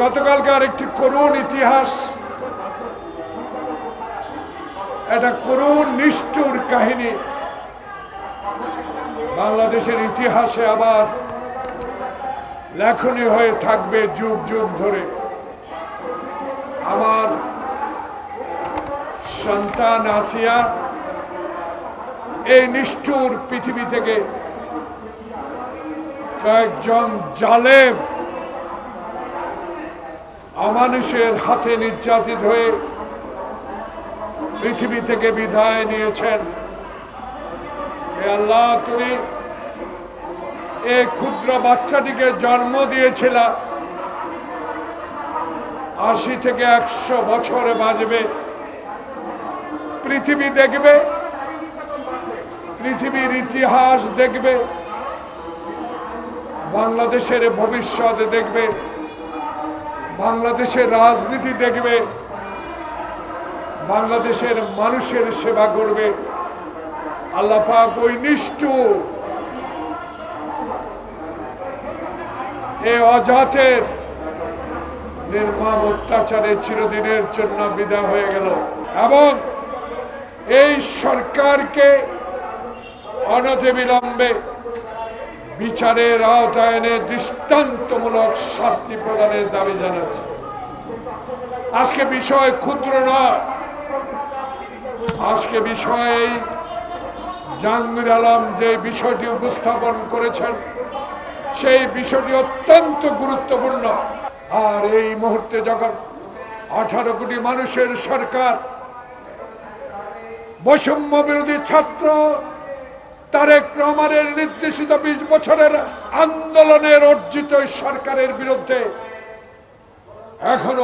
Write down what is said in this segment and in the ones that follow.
গতকালকার একটি করুণ ইতিহাস, একটা করুণ নিষ্ঠুর কাহিনী বাংলাদেশের ইতিহাসে আবার লেখনী হয়ে থাকবে যুগ যুগ ধরে। আমার সন্তান আসিয়া এই নিষ্ঠুর পৃথিবী থেকে কয়েকজন জালেম অমানুষের হাতে নির্যাতিত হয়ে পৃথিবী থেকে বিদায় নিয়েছেন। হে আল্লাহ, তুমি এই ক্ষুদ্র বাচ্চাটিকে জন্ম দিয়েছিল, 80 থেকে 100 বছর বাঁচবে, পৃথিবী দেখবে, পৃথিবীর ইতিহাস দেখবে, বাংলাদেশের ভবিষ্যৎ দেখবে, বাংলাদেশের রাজনীতি দেখবে, বাংলাদেশের মানুষের সেবা করবে। আল্লাহ পাক ওই নিষ্ঠুর এই অজাতের নির্মম অত্যাচারে চিরদিনের জন্য বিদায় হয়ে গেল এবং এই সরকারকে অনতিবিলম্বে বিচারের আওতায় এনে দৃষ্টান্তমূলক শাস্তি প্রদানের দাবি জানাচ্ছে। আজকে বিষয় ক্ষুদ্র নয়, আজকে বিষয়ে জাহাঙ্গীর আলম যে বিষয়টি উপস্থাপন করেছেন সেই বিষয়টি অত্যন্ত গুরুত্বপূর্ণ। আর এই মুহূর্তে যখন 18 কোটি মানুষের সরকার, বৈষম্য বিরোধী ছাত্র তারেক রহমানের নির্দেশিত 20 বছরের আন্দোলনের অর্জিত সরকারের বিরুদ্ধে এখনো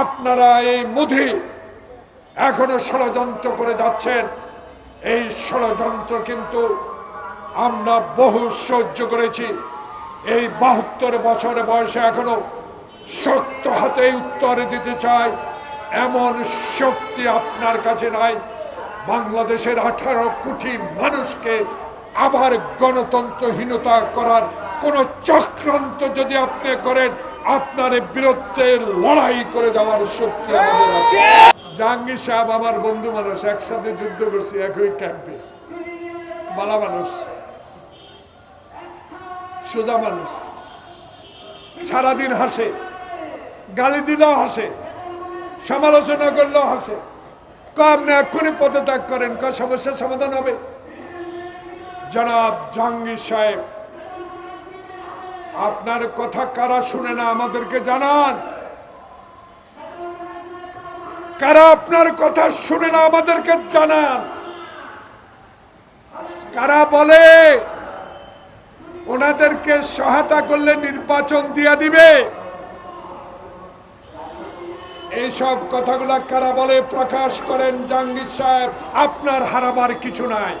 আপনারা এই মুধি এখনো ষড়যন্ত্র করে যাচ্ছেন। এই ষড়যন্ত্র কিন্তু আমরা বহু সহ্য করেছি। এই 72 বছর বয়সে এখনো শক্ত হাতে উত্তর দিতে চাই এমন শক্তি আপনার কাছে নাই। বাংলাদেশের 18 কোটি মানুষকে আবার গণতন্ত্রহীনতা করার কোন চক্রান্ত যদি আপনি করেন, আপনার বিরুদ্ধে লড়াই করে যাওয়ার শক্তি আমাদের আছে। জাহাঙ্গীর সাহেব আমার বন্ধু মানুষ, একসাথে যুদ্ধ করছি একই ক্যাম্পে। মালা মানুষ, সোজা মানুষ, সারাদিন হাসে, গালি দিলেও হাসে, সমালোচনা করলেও হাসে। আপনি এক্ষুনি পদত্যাগ করেন, সমস্যার সমাধান হবে। জনাব জাহাঙ্গীর সাহেব, আপনার কথা কারা শুনে না আমাদেরকে জানান। কারা আপনার কথা শুনে না আমাদেরকে জানান। কারা বলে ওনাদেরকে সহায়তা করলে নির্বাচন দিয়া দিবে, এইসব কথাগুলা কারা বলে প্রকাশ করেন। জাহাঙ্গীর সাহেব, আপনার হারাবার কিছু নাই।